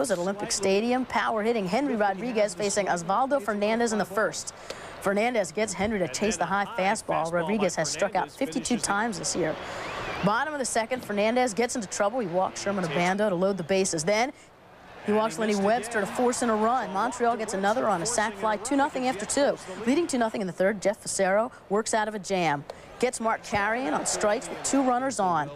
Expos at Olympic Stadium. Power hitting Henry Rodriguez facing Osvaldo Fernandez in the first. Fernandez gets Henry to chase the high fastball. Rodriguez has struck out 52 times this year. Bottom of the second, Fernandez gets into trouble. He walks Sherman Obando to load the bases. Then he walks Lenny Webster to force in a run. Montreal gets another on a sac fly, 2-0 after 2. Leading 2-0 in the third, Jeff Facero works out of a jam. Gets Mark Carrion on strikes with 2 runners on.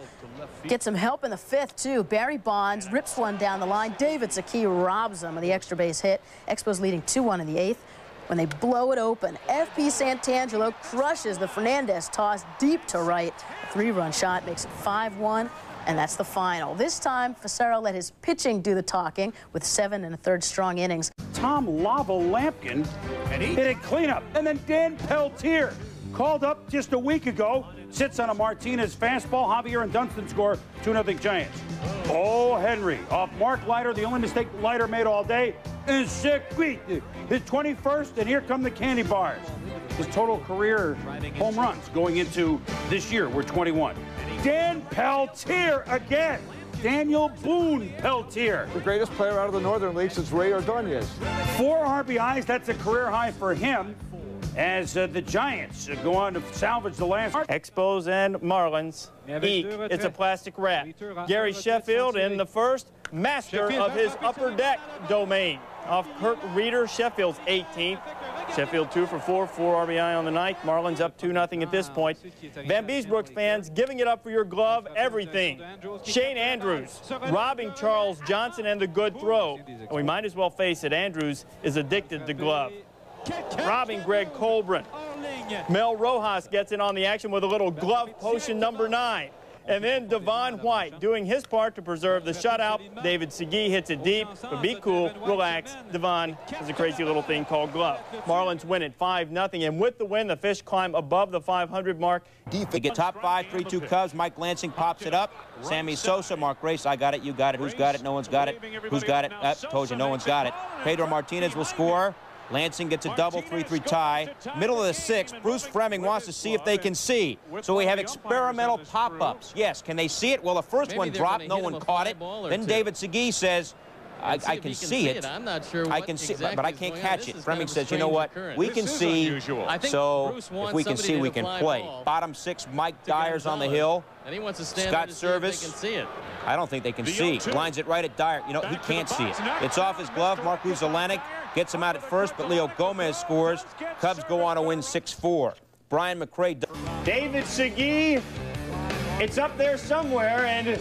Gets some help in the fifth, too. Barry Bonds rips one down the line. David Saki robs him of the extra base hit. Expos leading 2-1 in the eighth. When they blow it open, F.P. Santangelo crushes the Fernandez toss deep to right. A 3-run shot makes it 5-1, and that's the final. This time, Facero let his pitching do the talking with 7 1/3 strong innings. Tom Lava Lampkin hit a cleanup, and then Dan Peltier, called up just a week ago, sits on a Martinez fastball. Javier and Dunston score 2-0 Giants. Oh, Henry off Mark Leiter, the only mistake Leiter made all day. And his 21st, and here come the candy bars. His total career home runs going into this year were 21. Dan Peltier again. Daniel Boone Peltier. The greatest player out of the Northern League since Ray Ordonez. 4 RBIs, that's a career high for him. As the Giants go on to salvage the last. Expos and Marlins. Eek. It's a plastic wrap. Gary Sheffield in the first, master of his upper deck domain. Off Kirk Reeder, Sheffield's 18th. Sheffield 2 for 4, 4 RBI on the night. Marlins up 2-0 at this point. Van Beesbrook fans giving it up for your glove, everything. Shane Andrews robbing Charles Johnson and the good throw. And we might as well face it, Andrews is addicted to glove. Robbing Greg Colburn. Mel Rojas gets in on the action with a little glove potion number 9. And then Devon White doing his part to preserve the shutout. David Segui hits it deep, but be cool, relax. Devon has a crazy little thing called glove. Marlins win it 5-0, and with the win, the Fish climb above the 500 mark. They get top 5, 3-2 Cubs. Mike Lansing pops it up. Sammy Sosa, Mark Grace, I got it, you got it, who's got it, no one's got it. Who's got it? Told you, no one's got it. Pedro Martinez will score. Lansing gets a double, 3-3 tie. Middle of the 6th, Bruce Fleming wants to see if they can see. So we have experimental pop-ups. Yes, can they see it? Well, the first one dropped, no one caught it. Then David Segui says, I can see it. I'm not sure I can see it, but I can't catch it. Fleming says, you know what? We can see, so if we can see, we can play. Bottom 6, Mike Dyer's on the hill. And he wants to stand Scott there to see Service. if they can see it. I don't think they can see. Lines it right at Dyer. You know, he can't see it. It's off his glove. Mark Uzelanek gets him out at first, but Leo Gomez scores. Cubs go on to win 6-4. Brian McRae. David Segui, it's up there somewhere, and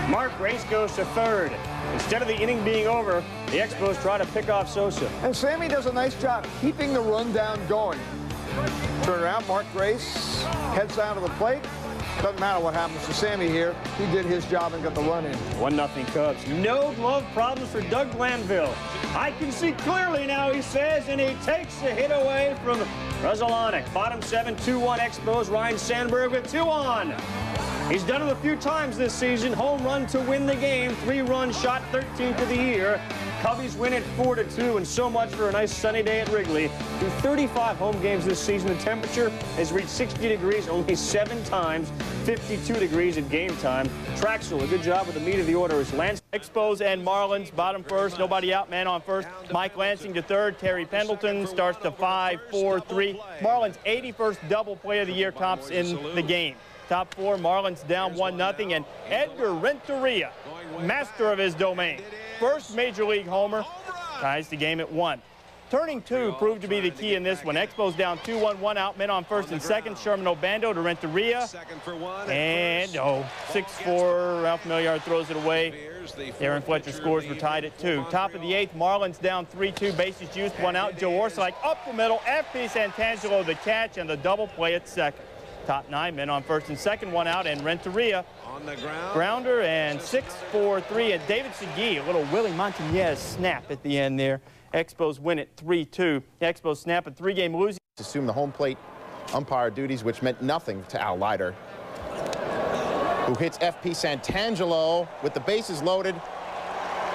Mark Grace goes to third. Instead of the inning being over, the Expos try to pick off Sosa. And Sammy does a nice job keeping the rundown going. Turn around, Mark Grace heads down to the plate. Doesn't matter what happens to Sammy here. He did his job and got the run in. 1-0 Cubs. No glove problems for Doug Glanville. I can see clearly now, he says, and he takes the hit away from Rezalanek. Bottom 7, 2-1 Expos. Ryan Sandberg with 2 on. He's done it a few times this season. Home run to win the game. 3-run shot, 13th of the year. Cubbies win it 4-2, and so much for a nice sunny day at Wrigley. Through 35 home games this season, the temperature has reached 60 degrees only 7 times, 52 degrees at game time. Traxel, a good job with the meat of the order is Lance. Expos and Marlins, bottom first, nobody out, man on first. Mike Lansing to third. Terry Pendleton starts to 5-4-3. Marlins 81st double play of the year tops in the game. Top 4, Marlins down 1-0, and Edgar Renteria, master of his domain. First Major League homer, ties the game at 1. Turning 2 proved to be the key in this one. Expos down 2-1, 1 out, men on first and second. Sherman Obando to Renteria. And, 6-4, Ralph Milliard throws it away. Aaron Fletcher scores, we're tied at 2. Top of the 8th, Marlins down 3-2, bases used, 1 out. Joe Orslike up the middle, F.P. Santangelo the catch, and the double play at second. Top 9 men on first and second, 1 out, and Renteria on the grounder, and 6-4-3, and David Segui, a little Willie Montanez snap at the end there. Expos win it 3-2. Expos snap a 3-game losing. Assume the home plate umpire duties, which meant nothing to Al Leiter, who hits F.P. Santangelo with the bases loaded.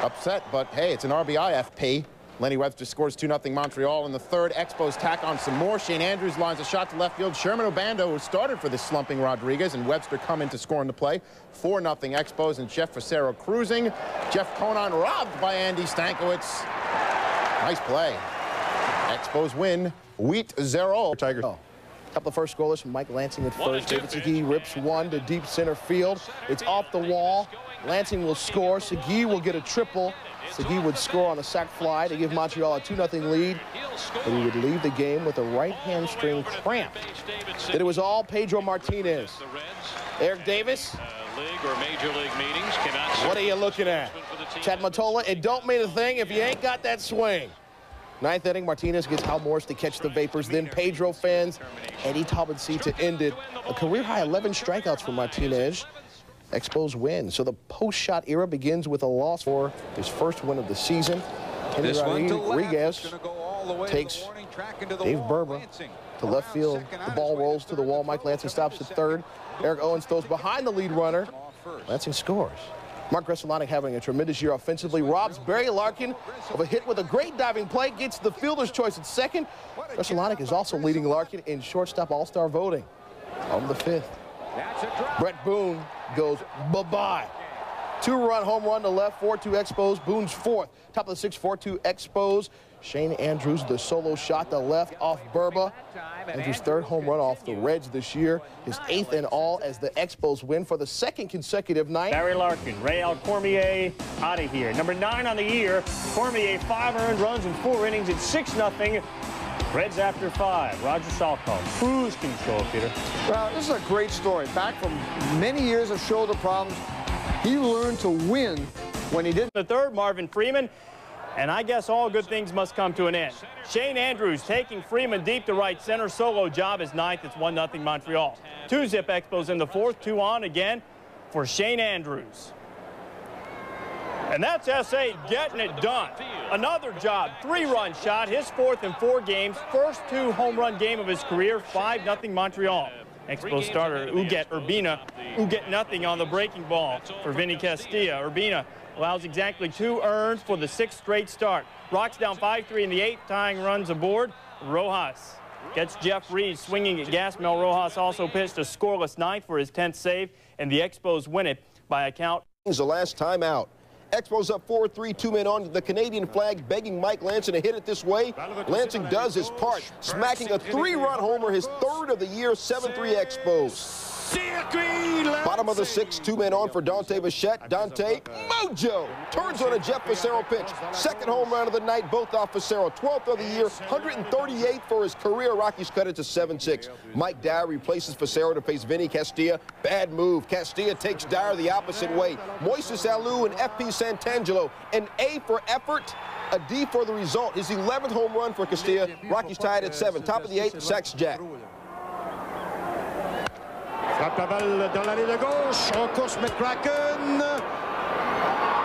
Upset, but hey, it's an RBI, F.P. Lenny Webster scores 2-0 Montreal in the third. Expos tack on some more. Shane Andrews lines a shot to left field. Sherman Obando, who started for this slumping Rodriguez, and Webster come in to score in the play. 4-0 Expos, and Jeff Facero cruising. Jeff Conan robbed by Andy Stankiewicz. Nice play. Expos win. Wheat 0. Tiger. Couple of first scorers from Mike Lansing at first. David Segui rips one to deep center field. It's off the wall. Lansing will score. Segui will get a triple. Segui would score on a sac fly to give Montreal a 2-0 lead, but he would leave the game with a right hamstring cramp. That it was all Pedro Martinez. Eric Davis. What are you looking at? Chad Mottola, it don't mean a thing if you ain't got that swing. Ninth inning, Martinez gets Hal Morris to catch the Vapors. Then Pedro fans Eddie Talbot-C to end it. A career-high 11 strikeouts for Martinez. Expos win. So the post-shot era begins with a loss for his first win of the season. Henry Rodriguez takes Dave Berba to left field. The ball rolls to the wall. Mike Lansing stops at third. Eric Owens throws behind the lead runner. Lansing scores. Mark Gresalonic having a tremendous year offensively. Robs Barry Larkin of a hit with a great diving play. Gets the fielder's choice at second. Gresalonic is also leading Larkin in shortstop all-star voting. On the fifth, Brett Boone goes bye-bye. 2-run home run to left, 4-2 Expos. Boone's fourth. Top of the sixth, 4-2 Expos. Shane Andrews, the solo shot to left off Berba. Andrews' third home run off the Reds this year. His 8th in all as the Expos win for the second consecutive night. Barry Larkin, Rael Cormier out of here. Number 9 on the year. Cormier, 5 earned runs in 4 innings at 6-0. Reds after 5. Roger Salkov, cruise control, Peter. Well, this is a great story. Back from many years of shoulder problems, he learned to win when he didn't. The third, Marvin Freeman. And I guess all good things must come to an end. Shane Andrews taking Freeman deep to right center. Solo job is 9th. It's 1-0 Montreal. 2-zip Expos in the 4th. 2 on again for Shane Andrews. And that's S.A. getting it done. Another job, 3-run shot, his 4th in 4 games. First 2 home run game of his career, 5-0 Montreal. Expos starter Uget Urbina, Uget nothing on the breaking ball for Vinny Castilla. Urbina allows exactly 2 earned for the 6th straight start. Rocks down 5-3 in the 8th, tying runs aboard. Rojas gets Jeff Reed swinging at gas. Mel Rojas also pitched a scoreless 9th for his 10th save, and the Expos win it by a count. The last time out. Expos up 4-3, 2 men on the Canadian flag, begging Mike Lansing to hit it this way. Lansing does his part, smacking a 3-run homer, his 3rd of the year, 7-3 Expos. Bottom of the 6th, 2 men on for Dante Bichette. Dante, mojo, turns on a Jeff Facero pitch. 2nd home run of the night, both off Facero. 12th of the year, 138 for his career. Rockies cut it to 7-6. Mike Dyer replaces Facero to face Vinny Castilla. Bad move. Castilla takes Dyer the opposite way. Moises Alou and F.P. Santangelo. An A for effort, a D for the result. His 11th home run for Castilla. Rockies tied at 7. Top of the 8th, Sax Jack. Frappe la balle dans l'allée de gauche. En course McCracken.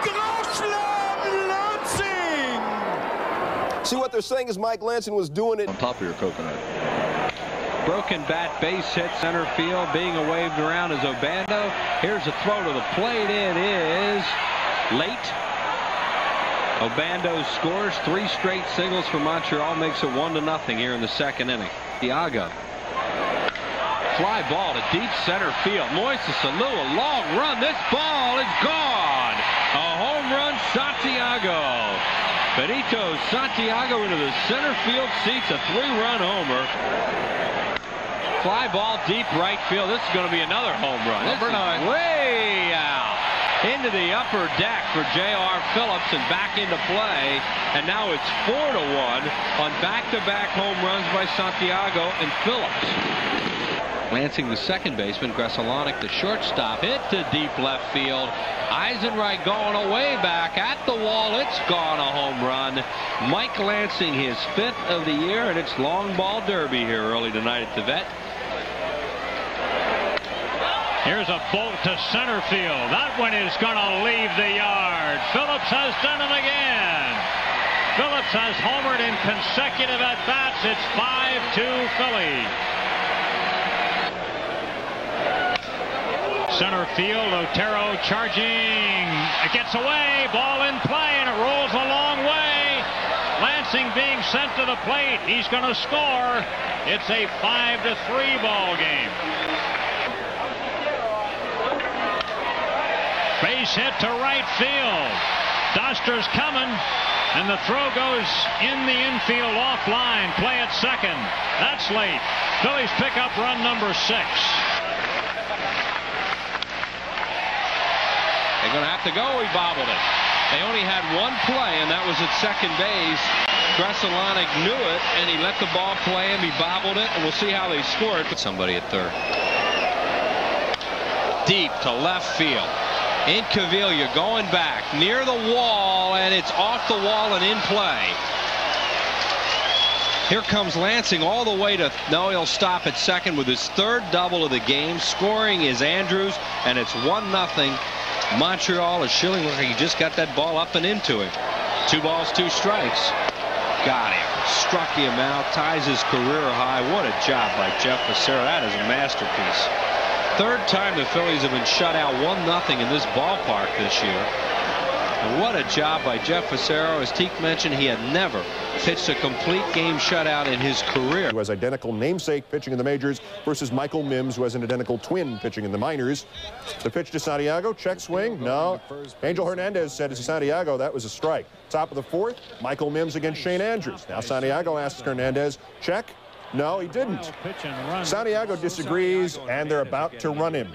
Grand slam Lansing! See, what they're saying is Mike Lansing was doing it on top of your coconut. Broken bat, base hit, center field. Being waved around is Obando. Here's a throw to the plate. It is late. Obando scores 3 straight singles for Montreal. Makes it 1-0 here in the 2nd inning. Thiago. Fly ball to deep center field. Moises Alou, a long run. This ball is gone. A home run, Santiago. Benito Santiago into the center field seats, a 3-run homer. Fly ball deep right field. This is going to be another home run. Number 9. Way out. Into the upper deck for J.R. Phillips and back into play. And now it's 4-1 on back-to-back home runs by Santiago and Phillips. Lansing, the second baseman, Gresalonic, the shortstop, hit to deep left field. Eisenreich going away back at the wall. It's gone, a home run. Mike Lansing, his 5th of the year, and it's long ball derby here early tonight at the Vet. Here's a bolt to center field. That one is going to leave the yard. Phillips has done it again. Phillips has homered in consecutive at-bats. It's 5-2 Philly. Center field, Otero charging. It gets away. Ball in play, and it rolls a long way. Lansing being sent to the plate. He's going to score. It's a 5-3 ball game. Base hit to right field. Doster's coming, and the throw goes in the infield offline. Play at second. That's late. Phillies pick up run number 6. They're going to have to go. He bobbled it. They only had one play, and that was at second base. Gresalonic knew it, and he let the ball play him. He bobbled it, and we'll see how they scored. Put somebody at third. Deep to left field. In Cavilla, going back near the wall, and it's off the wall and in play. Here comes Lansing all the way to, no, he'll stop at second with his third double of the game. Scoring is Andrews, and it's 1-0. Montreal is Schilling. Looks like he just got that ball up and into him. 2 balls, 2 strikes. Got him. Struck him out. Ties his career high. What a job by Jeff Facero. That is a masterpiece. Third time the Phillies have been shut out 1-0 in this ballpark this year. And what a job by Jeff Facero. As Teak mentioned, he had never pitched a complete game shutout in his career. Who has identical namesake pitching in the majors versus Michael Mims, who has an identical twin pitching in the minors. The pitch to Santiago, check swing, no. Angel Hernandez said to Santiago that was a strike. Top of the 4th, Michael Mims against Shane Andrews. Now Santiago asks Hernandez, check. No, he didn't. Santiago disagrees, and they're about to run him.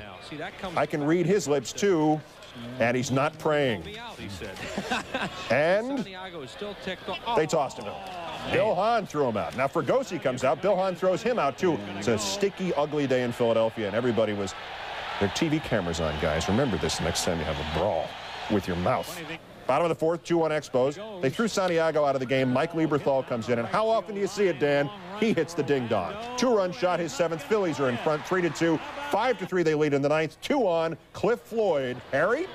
I can read his lips, too, and he's not praying. And they tossed him out. Bill Hahn threw him out. Now, Fregosi comes out. Bill Hahn throws him out, too. It's a sticky, ugly day in Philadelphia, and everybody was... Their TV cameras on, guys. Remember this next time you have a brawl with your mouth. Bottom of the 4th, 2-1 Expos. They threw Santiago out of the game. Mike Lieberthal comes in, and how often do you see it, Dan? He hits the ding-dong. 2-run shot, his 7th. Phillies are in front, 3-2. 5-3 they lead in the 9th. 2 on. Cliff Floyd. Harry?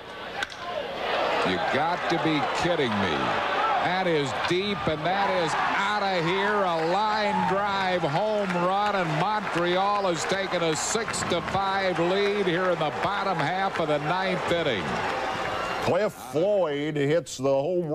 You got to be kidding me. That is deep, and that is out of here. A line drive home run, and Montreal has taken a 6-5 lead here in the bottom half of the 9th inning. Cliff Floyd hits the home run.